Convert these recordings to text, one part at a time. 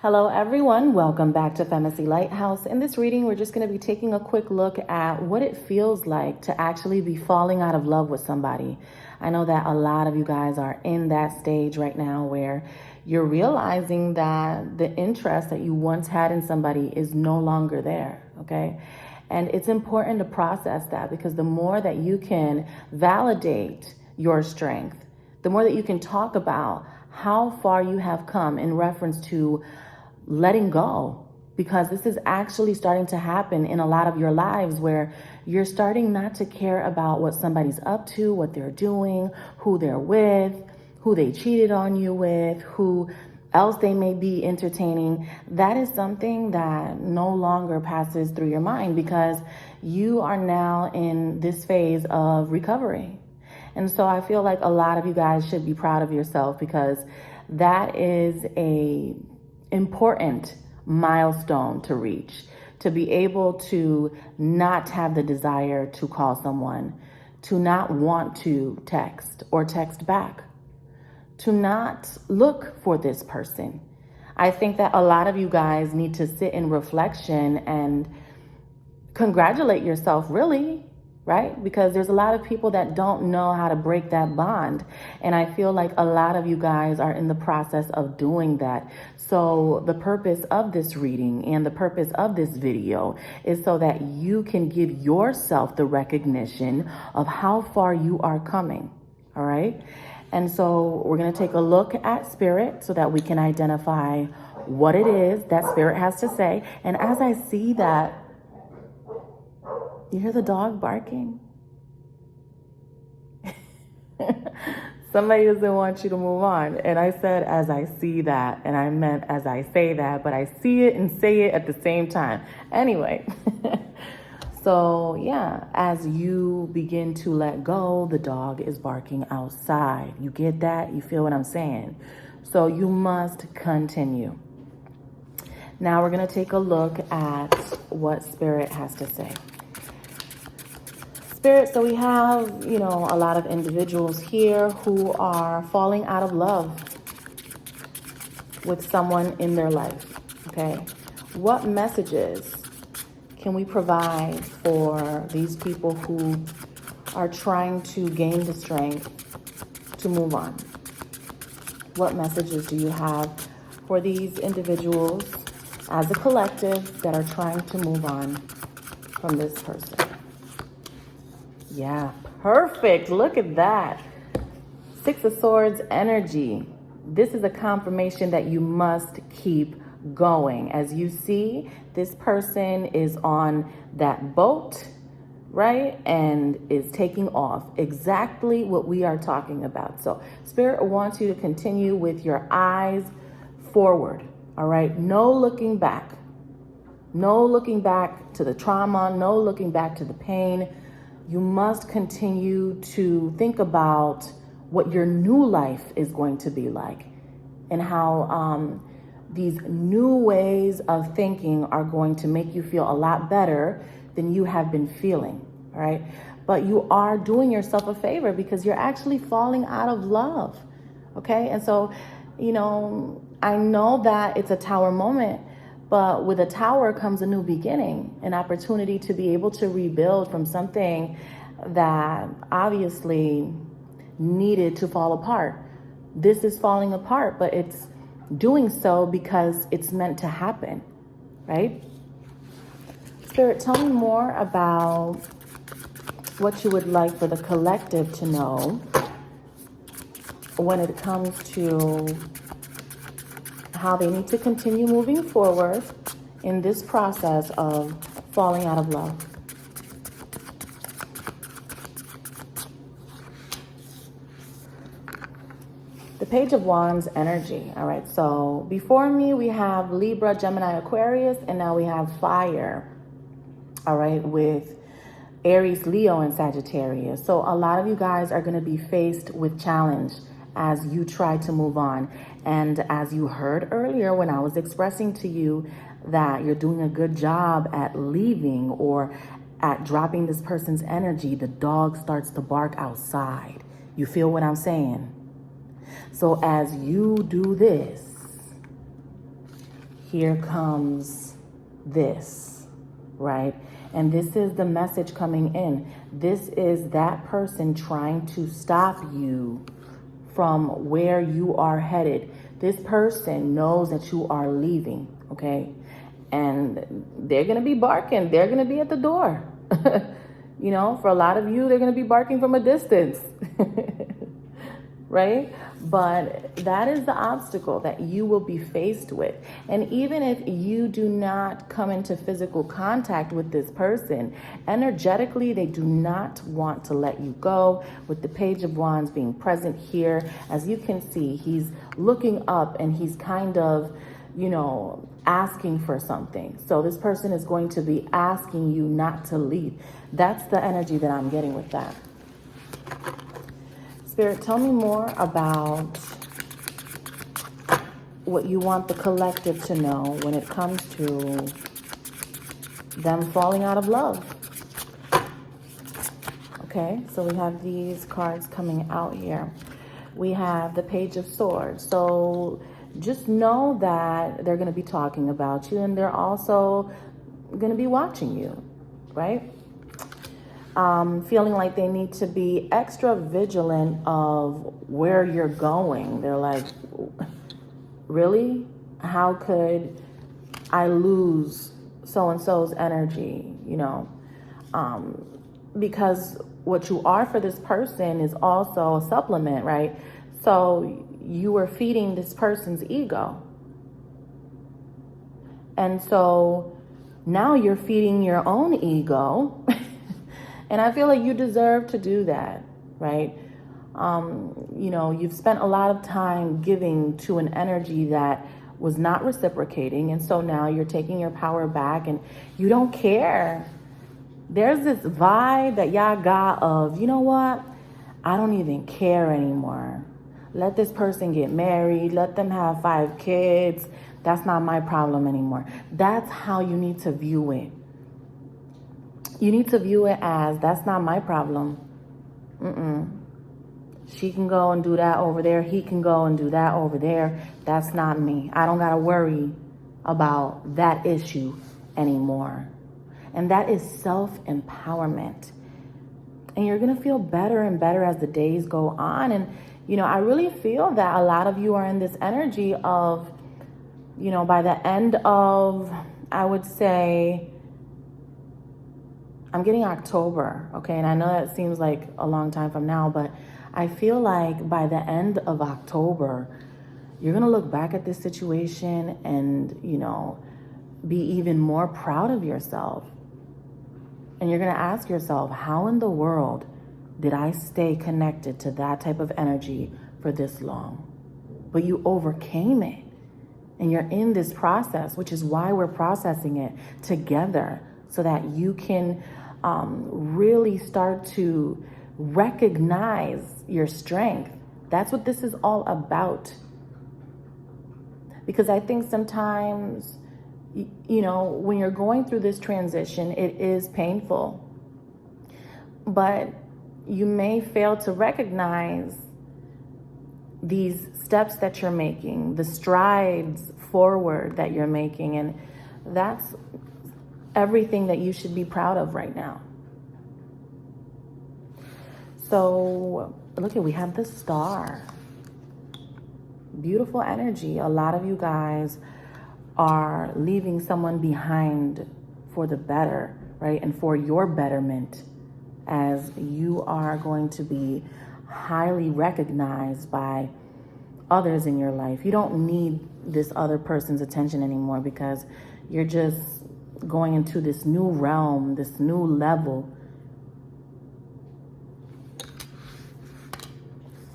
Hello everyone, welcome back to FEMACY'S LightHouse. In this reading, we're just going to be taking a quick look at what it feels like to actually be falling out of love with somebody. I know that a lot of you guys are in that stage right now where you're realizing that the interest that you once had in somebody is no longer there, okay? And it's important to process that, because the more that you can validate your strength, the more that you can talk about how far you have come in reference to letting go, because this is actually starting to happen in a lot of your lives where you're starting not to care about what somebody's up to, what they're doing, who they're with, who they cheated on you with, who else they may be entertaining. That is something that no longer passes through your mind, because you are now in this phase of recovery. And so I feel like a lot of you guys should be proud of yourself, because that is a important milestone to reach, to be able to not have the desire to call someone, to not want to text or text back, to not look for this person. I think that a lot of you guys need to sit in reflection and congratulate yourself, really, right? Because there's a lot of people that don't know how to break that bond. And I feel like a lot of you guys are in the process of doing that. So the purpose of this reading and the purpose of this video is so that you can give yourself the recognition of how far you are coming. All right. And so we're going to take a look at spirit so that we can identify what it is that spirit has to say. And as I see that, you hear the dog barking? Somebody doesn't want you to move on. And I said, as I see that, and I meant as I say that, but I see it and say it at the same time. Anyway, so yeah, as you begin to let go, the dog is barking outside. You get that? You feel what I'm saying? So you must continue. Now we're going to take a look at what spirit has to say. Spirit, so we have, a lot of individuals here who are falling out of love with someone in their life, okay? What messages can we provide for these people who are trying to gain the strength to move on? What messages do you have for these individuals as a collective that are trying to move on from this person? Yeah, perfect. Look at that. Six of Swords energy. This is a confirmation that you must keep going. As you see, this person is on that boat, right? And is taking off. Exactly what we are talking about. So Spirit wants you to continue with your eyes forward, all right? No looking back. No looking back to the trauma. No looking back to the pain. You must continue to think about what your new life is going to be like, and how these new ways of thinking are going to make you feel a lot better than you have been feeling, all right? But you are doing yourself a favor, because you're actually falling out of love, okay? And so, I know that it's a tower moment, but with a tower comes a new beginning, an opportunity to be able to rebuild from something that obviously needed to fall apart. This is falling apart, but it's doing so because it's meant to happen, right? Spirit, tell me more about what you would like for the collective to know when it comes to how they need to continue moving forward in this process of falling out of love. The Page of Wands energy. All right, so before me, we have Libra, Gemini, Aquarius, and now we have fire. All right, with Aries, Leo, and Sagittarius. So a lot of you guys are going to be faced with challenge as you try to move on. And as you heard earlier when I was expressing to you that you're doing a good job at leaving or at dropping this person's energy, the dog starts to bark outside. You feel what I'm saying? So as you do this, here comes this, right? And this is the message coming in. This is that person trying to stop you from where you are headed. This person knows that you are leaving, okay? And they're going to be barking. They're going to be at the door. You know, for a lot of you, they're going to be barking from a distance, right? But that is the obstacle that you will be faced with. And even if you do not come into physical contact with this person, energetically, they do not want to let you go. With the Page of Wands being present here, as you can see, he's looking up and he's kind of, you know, asking for something. So this person is going to be asking you not to leave. That's the energy that I'm getting with that. Spirit, tell me more about what you want the collective to know when it comes to them falling out of love. Okay, so we have these cards coming out here. We have the Page of Swords. So just know that they're going to be talking about you, and they're also going to be watching you, right? Feeling like they need to be extra vigilant of where you're going. They're like, really? How could I lose so-and-so's energy, you know? Because what you are for this person is also a supplement, right? So you are feeding this person's ego. And so now you're feeding your own ego. And I feel like you deserve to do that, right? You know, you've spent a lot of time giving to an energy that was not reciprocating. And so now you're taking your power back and you don't care. There's this vibe that y'all got of, you know what? I don't even care anymore. Let this person get married. Let them have 5 kids. That's not my problem anymore. That's how you need to view it. You need to view it as, that's not my problem. She can go and do that over there. He can go and do that over there. That's not me. I don't got to worry about that issue anymore. And that is self-empowerment. And you're going to feel better and better as the days go on. And, you know, I really feel that a lot of you are in this energy of, you know, by the end of, I would say, I'm getting October, okay? And I know that seems like a long time from now, but I feel like by the end of October, you're going to look back at this situation and, you know, be even more proud of yourself. And you're going to ask yourself, how in the world did I stay connected to that type of energy for this long? But you overcame it. And you're in this process, which is why we're processing it together, so that you can really start to recognize your strength. That's what this is all about. Because I think sometimes, you know, when you're going through this transition, it is painful. But you may fail to recognize these steps that you're making, the strides forward that you're making. And that's everything that you should be proud of right now. So look at, we have the Star. Beautiful energy. A lot of you guys are leaving someone behind for the better, right? And for your betterment, as you are going to be highly recognized by others in your life. You don't need this other person's attention anymore, because you're just going into this new realm, this new level.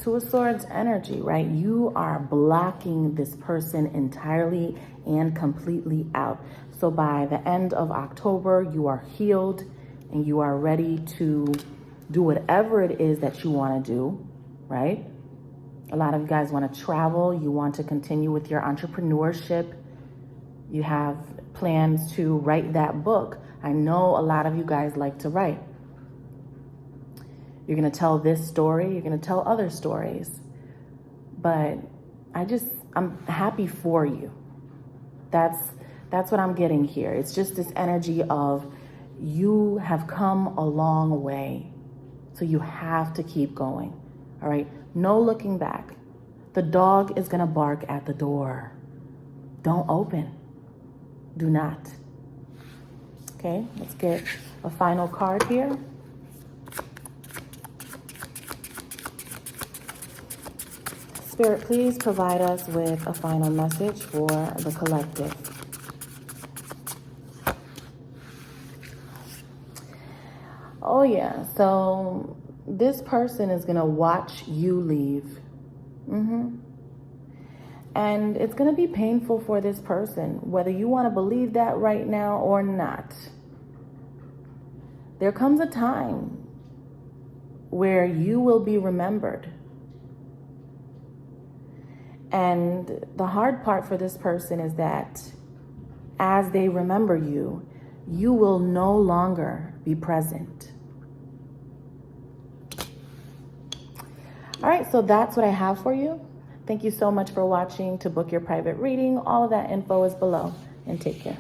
Two of Swords energy, right? You are blocking this person entirely and completely out. So by the end of October, you are healed and you are ready to do whatever it is that you want to do, right? A lot of you guys want to travel. You want to continue with your entrepreneurship. You have plans to write that book. I know a lot of you guys like to write. You're going to tell this story. You're going to tell other stories. But I'm happy for you. That's what I'm getting here. It's just this energy of you have come a long way. So you have to keep going. All right. No looking back. The dog is going to bark at the door. Don't open. Do not. Okay. Let's get a final card here. Spirit, please provide us with a final message for the collective. Oh yeah, so this person is going to watch you leave. And it's going to be painful for this person, whether you want to believe that right now or not. There comes a time where you will be remembered. And the hard part for this person is that as they remember you, you will no longer be present. All right, so that's what I have for you. Thank you so much for watching. To book your private reading, all of that info is below, and take care.